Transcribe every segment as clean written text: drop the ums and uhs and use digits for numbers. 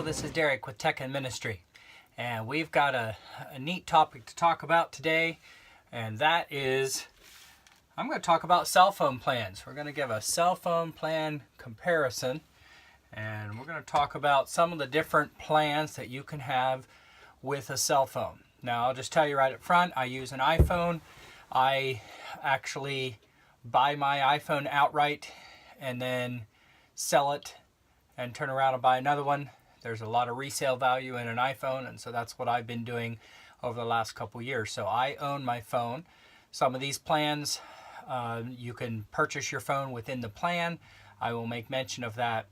this is Derek with Tech and Ministry, and we've got a neat topic to talk about today, and that is I'm going to talk about cell phone plans. We're going to give a cell phone plan comparison, and we're going to talk about some of the different plans that you can have with a cell phone. Now, I'll just tell you right up front, I use an iPhone. I actually buy my iPhone outright and then sell it and turn around and buy another one. There's a lot of resale value in an iPhone, and so that's what I've been doing over the last couple years. So I own my phone. Some of these plans, you can purchase your phone within the plan. I will make mention of that.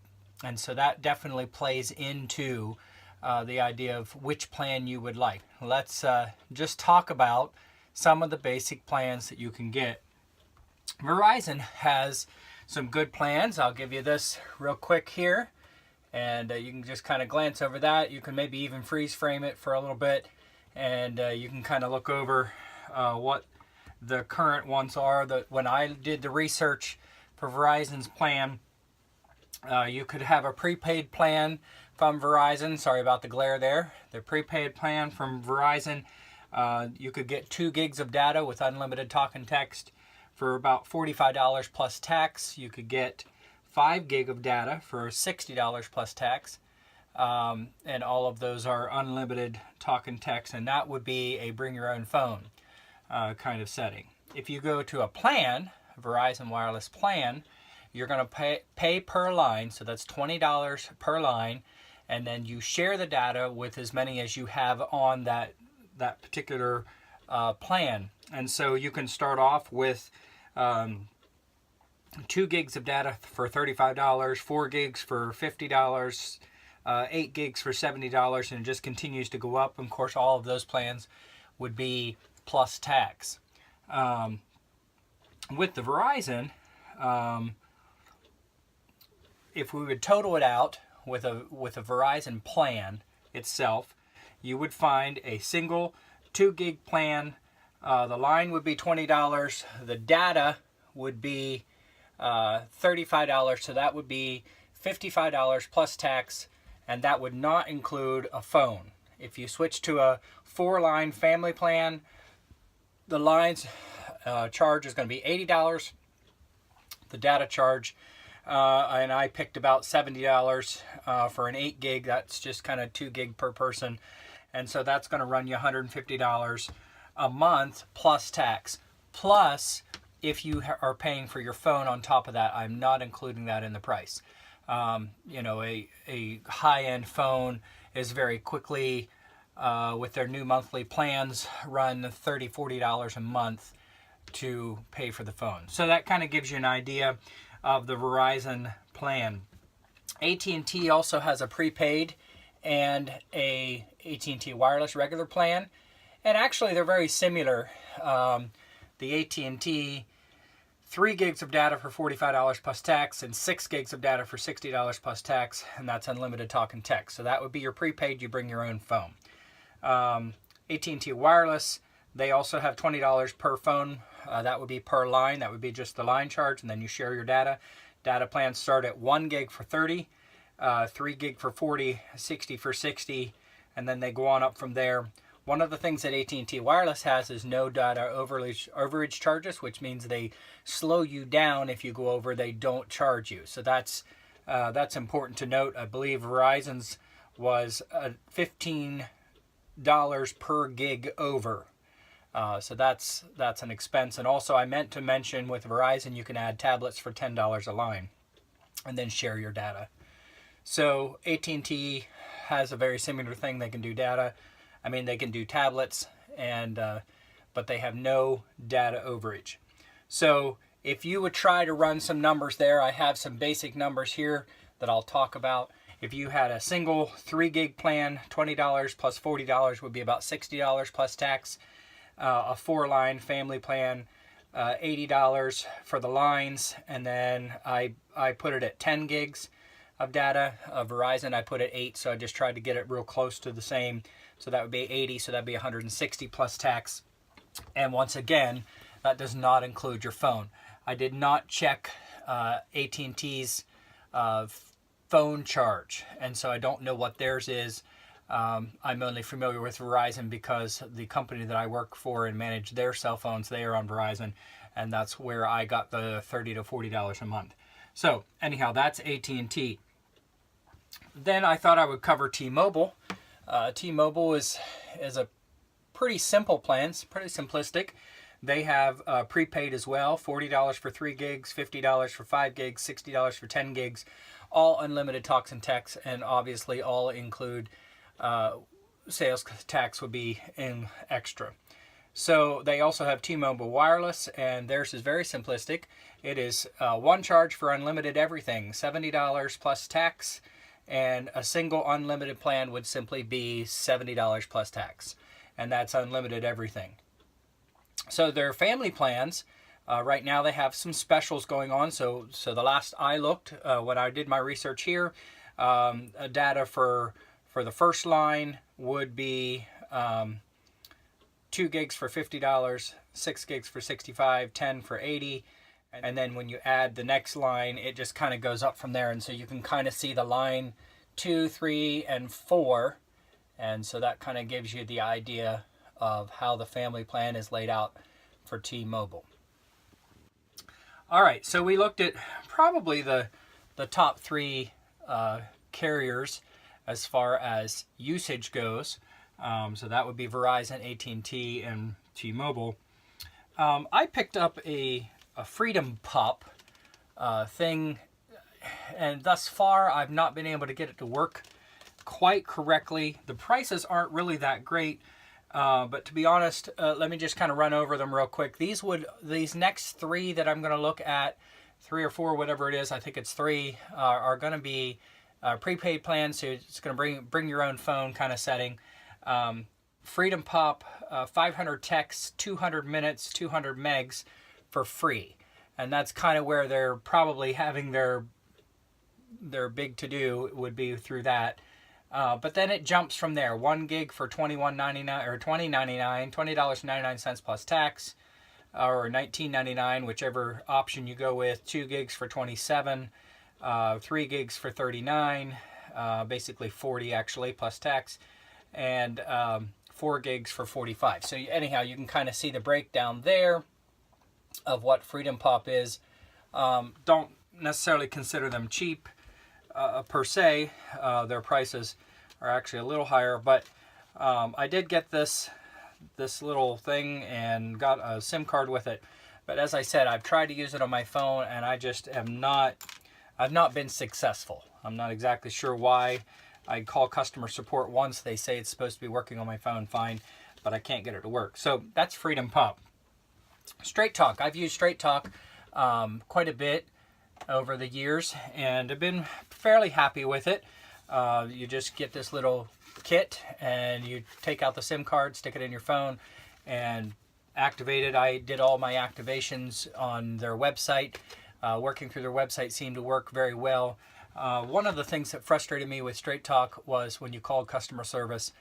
And so that definitely plays into the idea of which plan you would like. Let's just talk about some of the basic plans that you can get. Verizon has some good plans. I'll give you this real quick here, and you can just kind of glance over that. You can maybe even freeze frame it for a little bit, and you can kind of look over what the current ones are. When I did the research for Verizon's plan, you could have a prepaid plan from Verizon. Sorry about the glare there. The prepaid plan from Verizon, you could get 2 gigs of data with unlimited talk and text for about $45 plus tax. You could get 5 gig of data for $60 plus tax. And all of those are unlimited talk and text, and that would be a bring your own phone kind of setting. If you go to a plan, a Verizon wireless plan, you're going to pay per line, so that's $20 per line, and then you share the data with as many as you have on that particular plan. And so you can start off with 2 gigs of data for $35, 4 gigs for $50, 8 gigs for $70, and it just continues to go up. Of course, all of those plans would be plus tax. With the Verizon, if we would total it out with a Verizon plan itself, you would find a single 2 gig plan. The line would be $20. The data would be $35, so that would be $55 plus tax, and that would not include a phone. If you switch to a 4-line family plan, the lines charge is going to be $80. The data charge, and I picked about $70 for an 8 gig. That's just kind of 2 gig per person, and so that's going to run you $150 a month plus tax. Plus, if you are paying for your phone on top of that, I'm not including that in the price. You know, a high-end phone is very quickly, with their new monthly plans, run $30, $40 a month to pay for the phone. So that kind of gives you an idea of the Verizon plan. AT&T also has a prepaid and a AT&T wireless regular plan, and actually they're very similar. The AT&T 3 gigs of data for $45 plus tax and 6 gigs of data for $60 plus tax, and that's unlimited talk and text. So that would be your prepaid. You bring your own phone. AT&T wireless, they also have $20 per phone. That would be per line. That would be just the line charge, and then you share your data. Data plans start at 1 gig for $30, 3 gig for $40, 60 for $60, and then they go on up from there. One of the things that AT&T Wireless has is no data overage charges, which means they slow you down if you go over. They don't charge you. So that's important to note. I believe Verizon's was $15 per gig over. So that's an expense. And also I meant to mention with Verizon, you can add tablets for $10 a line and then share your data. So AT&T has a very similar thing. They can do data. I mean, they can do tablets, and but they have no data overage. So if you would try to run some numbers there, I have some basic numbers here that I'll talk about. If you had a single 3 gig plan, $20 plus $40 would be about $60 plus tax. A 4-line family plan, $80 for the lines, and then I put it at 10 gigs of data. Verizon, I put at 8, so I just tried to get it real close to the same. So that would be 80, so that'd be 160 plus tax. And once again, that does not include your phone. I did not check AT&T's phone charge, and so I don't know what theirs is. I'm only familiar with Verizon because the company that I work for and manage their cell phones, they are on Verizon, and that's where I got the $30 to $40 a month. So anyhow, that's AT&T. Then I thought I would cover T-Mobile. T-Mobile is a pretty simple plan. It's pretty simplistic. They have prepaid as well, $40 for 3 gigs, $50 for 5 gigs, $60 for 10 gigs, all unlimited talks and texts, and obviously all include sales tax would be in extra. So they also have T-Mobile Wireless, and theirs is very simplistic. It is one charge for unlimited everything, $70 plus tax, and a single unlimited plan would simply be $70 plus tax, and that's unlimited everything. So their family plans, right now they have some specials going on. So the last I looked, when I did my research here, data for the first line would be 2 gigs for $50, 6 gigs for $65, 10 for $80. And then when you add the next line, it just kind of goes up from there. And so you can kind of see the line 2, 3, and 4. And so that kind of gives you the idea of how the family plan is laid out for T-Mobile. All right, so we looked at probably the top 3 carriers as far as usage goes. So that would be Verizon, AT&T, and T-Mobile. I picked up a FreedomPop thing, and thus far I've not been able to get it to work quite correctly. The prices aren't really that great, but to be honest, let me just kind of run over them real quick. These next 3 that I'm going to look at, 3 or 4, whatever it is, I think it's 3, are going to be prepaid plans. So it's going to bring your own phone kind of setting. FreedomPop, 500 texts, 200 minutes, 200 megs for free, and that's kind of where they're probably having their big to do would be through that. But then it jumps from there. 1 gig for $21.99 or $20.99, $20.99 plus tax, or $19.99, whichever option you go with. 2 gigs for $27, 3 gigs for $39, basically $40 actually plus tax, and 4 gigs for $45. So anyhow, you can kind of see the breakdown there of what FreedomPop is. Don't necessarily consider them cheap per se. Their prices are actually a little higher, but I did get this little thing and got a SIM card with it. But as I said, I've tried to use it on my phone, and I just I've not been successful. I'm not exactly sure why. I call customer support once. They say it's supposed to be working on my phone fine, but I can't get it to work. So that's FreedomPop. Straight Talk. I've used Straight Talk quite a bit over the years, and I've been fairly happy with it. You just get this little kit, and you take out the SIM card, stick it in your phone, and activate it. I did all my activations on their website. Working through their website seemed to work very well. One of the things that frustrated me with Straight Talk was when you called customer service,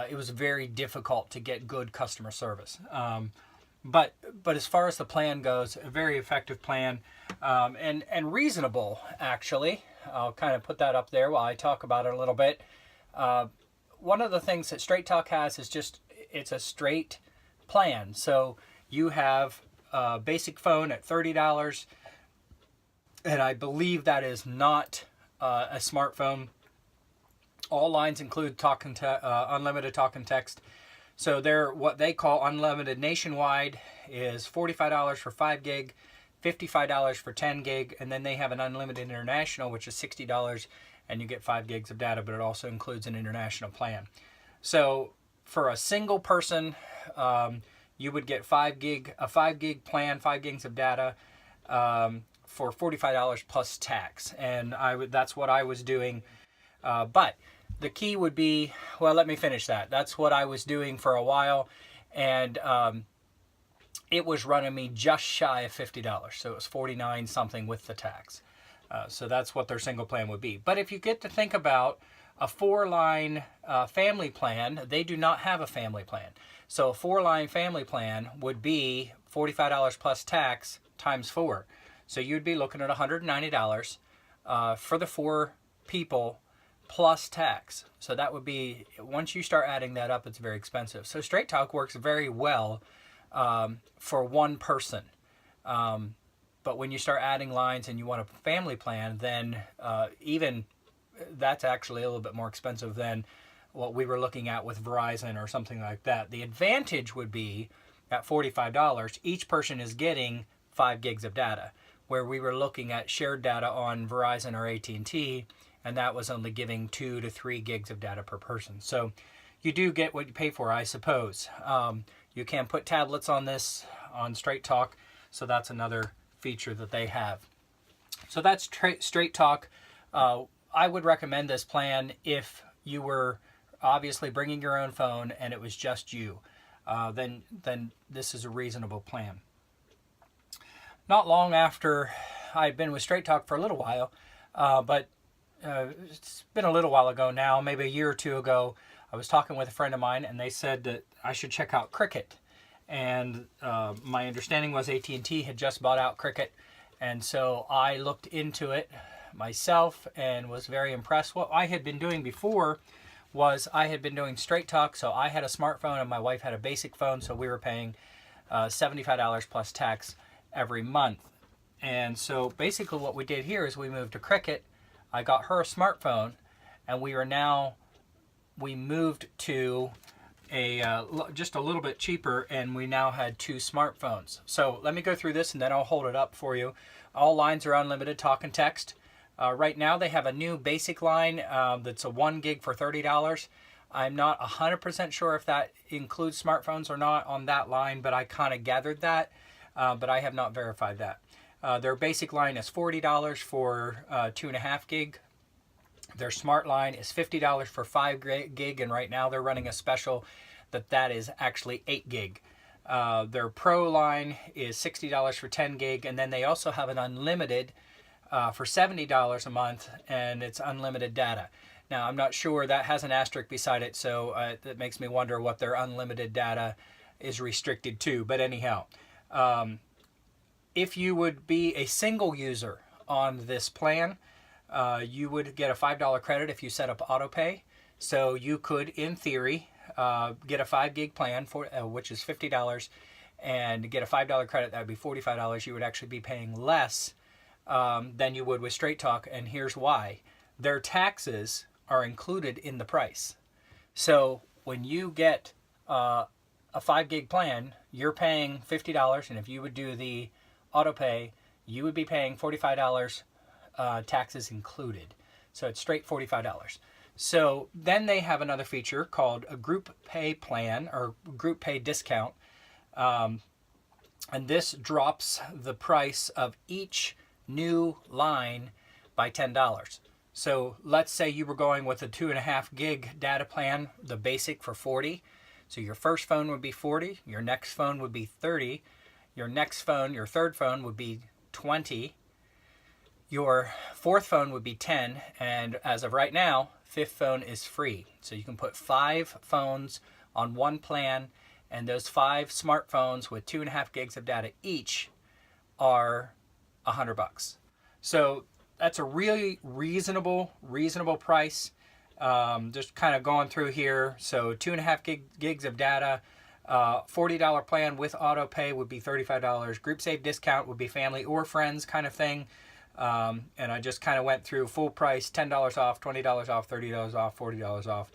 it was very difficult to get good customer service. But as far as the plan goes, a very effective plan, and reasonable, actually. I'll kind of put that up there while I talk about it a little bit. One of the things that Straight Talk has is it's a straight plan. So you have a basic phone at $30, and I believe that is not a smartphone. All lines include unlimited talk and text. So they're what they call unlimited nationwide is $45 for 5 gig, $55 for 10 gig, and then they have an unlimited international, which is $60, and you get 5 gigs of data, but it also includes an international plan. So for a single person, you would get a 5 gig plan, 5 gigs of data, for $45 plus tax, and that's what I was doing. But the key would be, well, let me finish that. That's what I was doing for a while, and it was running me just shy of $50, so it was $49 something with the tax. So that's what their single plan would be. But if you get to think about a 4-line family plan, they do not have a family plan. So a 4-line family plan would be $45 plus tax times 4. So you'd be looking at $190 for the 4 people plus tax. So that would be, once you start adding that up, it's very expensive. So Straight Talk works very well for one person. But when you start adding lines and you want a family plan, then even that's actually a little bit more expensive than what we were looking at with Verizon or something like that. The advantage would be at $45, each person is getting 5 gigs of data, where we were looking at shared data on Verizon or AT&T, and that was only giving 2 to 3 gigs of data per person. So you do get what you pay for, I suppose. You can put tablets on this, on Straight Talk, so that's another feature that they have. So that's Straight Talk. I would recommend this plan if you were obviously bringing your own phone and it was just you. Then this is a reasonable plan. Not long after I'd been with Straight Talk for a little while, but it's been a little while ago now, maybe a year or two ago, I was talking with a friend of mine and they said that I should check out Cricket. And my understanding was AT&T had just bought out Cricket, and so I looked into it myself and was very impressed. What I had been doing before was I had been doing Straight Talk, so I had a smartphone and my wife had a basic phone, so we were paying $75 plus tax every month. And so basically what we did here is we moved to Cricket. I got her a smartphone, and we moved to just a little bit cheaper, and we now had 2 smartphones. So let me go through this and then I'll hold it up for you. All lines are unlimited talk and text. Right now they have a new basic line that's a 1 gig for $30. I'm not 100% sure if that includes smartphones or not on that line, but I kind of gathered that, but I have not verified that. Their basic line is $40 for 2.5 gig. Their smart line is $50 for 5 gig, and right now they're running a special that is actually 8 gig. Their Pro line is $60 for 10 gig, and then they also have an unlimited for $70 a month, and it's unlimited data. Now, I'm not sure, that has an asterisk beside it, so that makes me wonder what their unlimited data is restricted to. But anyhow, if you would be a single user on this plan, you would get a $5 credit if you set up autopay. So you could, in theory, get a 5 gig plan for which is $50, and get a $5 credit. That would be $45. You would actually be paying less than you would with Straight Talk, and here's why. Their taxes are included in the price. So when you get a 5 gig plan, you're paying $50, and if you would do the autopay, you would be paying $45, taxes included. So it's straight $45. So then they have another feature called a group pay plan, or group pay discount. And this drops the price of each new line by $10. So let's say you were going with a 2.5 gig data plan, the basic for $40. So your first phone would be $40, your next phone would be $30, your next phone, your third phone would be $20, your fourth phone would be $10, and as of right now, fifth phone is free. So you can put 5 phones on one plan, and those 5 smartphones with 2.5 gigs of data each are $100. So that's a really reasonable price. Just kind of going through here. So 2.5 gigs of data, $40 plan with auto pay would be $35. Group save discount would be family or friends kind of thing. And I just kind of went through full price, $10 off, $20 off, $30 off, $40 off.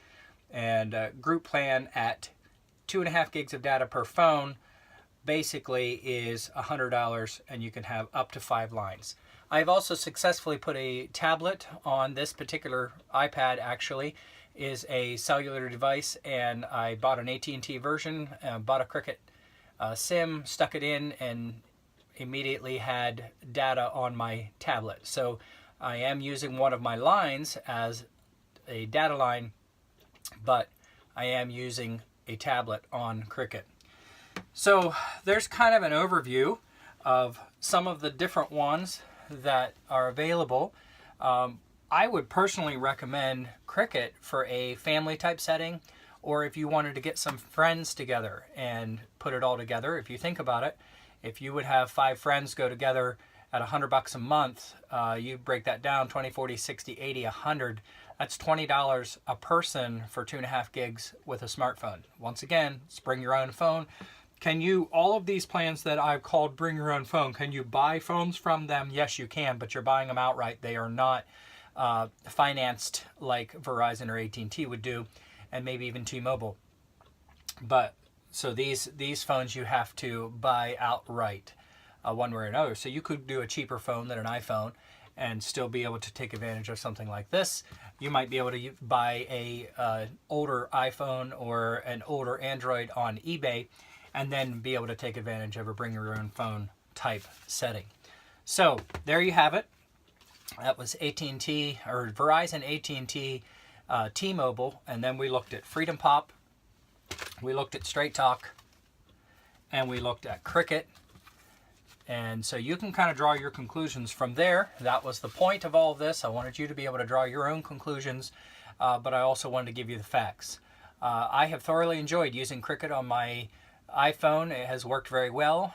And group plan at 2.5 gigs of data per phone basically is $100, and you can have up to 5 lines. I've also successfully put a tablet on this particular iPad. Actually is a cellular device, and I bought an AT&T version, bought a Cricket SIM, stuck it in, and immediately had data on my tablet. So I am using one of my lines as a data line, but I am using a tablet on Cricket. So there's kind of an overview of some of the different ones that are available. I would personally recommend Cricket for a family type setting, or if you wanted to get some friends together and put it all together. If you think about it, if you would have 5 friends go together at $100 a month, you break that down, 20, 40, 60, 80, 100. That's $20 a person for 2.5 gigs with a smartphone. Once again, it's bring your own phone. Can you, all of these plans that I've called bring your own phone, can you buy phones from them? Yes, you can, but you're buying them outright. They are not financed like Verizon or AT&T would do, and maybe even T-Mobile. But so these phones you have to buy outright, one way or another. So you could do a cheaper phone than an iPhone and still be able to take advantage of something like this. You might be able to buy a older iPhone or an older Android on eBay and then be able to take advantage of a bring your own phone type setting. So there you have it. That was AT&T or Verizon, AT&T, T-Mobile, and then we looked at FreedomPop, we looked at Straight Talk, and we looked at Cricket. And so you can kind of draw your conclusions from there. That was the point of all of this. I wanted you to be able to draw your own conclusions, but I also wanted to give you the facts. I have thoroughly enjoyed using Cricket on my iPhone. It has worked very well.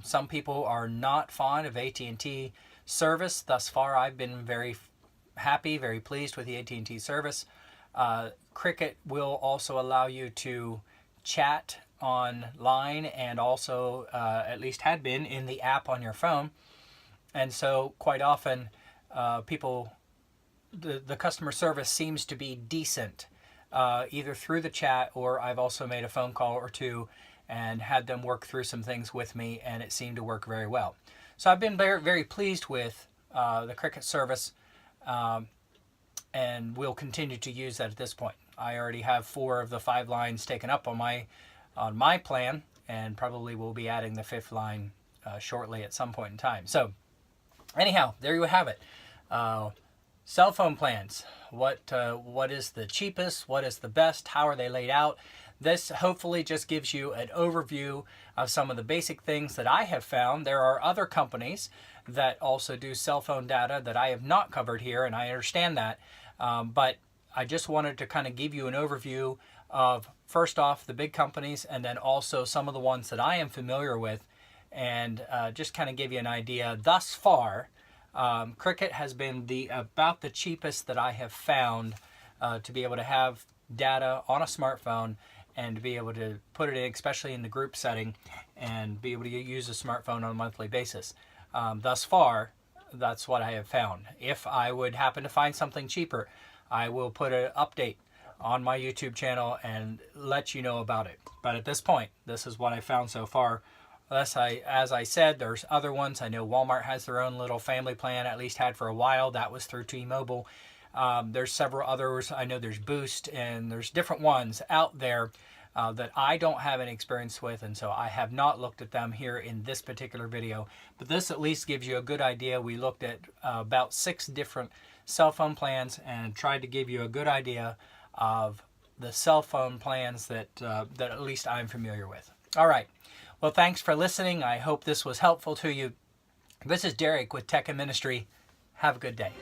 Some people are not fond of AT&T service. Thus far, I've been very happy, very pleased with the AT&T service. Cricket will also allow you to chat online and also at least had been in the app on your phone. And so quite often the customer service seems to be decent, either through the chat, or I've also made a phone call or two and had them work through some things with me, and it seemed to work very well. So I've been very, very pleased with the Cricket service, and will continue to use that at this point. I already have 4 of the 5 lines taken up on my plan, and probably will be adding the 5th line shortly at some point in time. So anyhow, there you have it. Cell phone plans. What is the cheapest? What is the best? How are they laid out? This hopefully just gives you an overview of some of the basic things that I have found. There are other companies that also do cell phone data that I have not covered here, and I understand that. But I just wanted to kind of give you an overview of, first off, the big companies, and then also some of the ones that I am familiar with, and just kind of give you an idea. Thus far, Cricket has been about the cheapest that I have found to be able to have data on a smartphone and to be able to put it in, especially in the group setting, and be able to use a smartphone on a monthly basis. Thus far, that's what I have found. If I would happen to find something cheaper, I will put an update on my YouTube channel and let you know about it. But at this point, this is what I found so far. As I said, there's other ones. I know Walmart has their own little family plan, at least had for a while. That was through T-Mobile. There's several others. I know there's Boost, and there's different ones out there that I don't have any experience with, and so I have not looked at them here in this particular video. But this at least gives you a good idea. We looked at about 6 different cell phone plans and tried to give you a good idea of the cell phone plans that at least I'm familiar with. All right. Well, thanks for listening. I hope this was helpful to you. This is Derek with Tech and Ministry. Have a good day.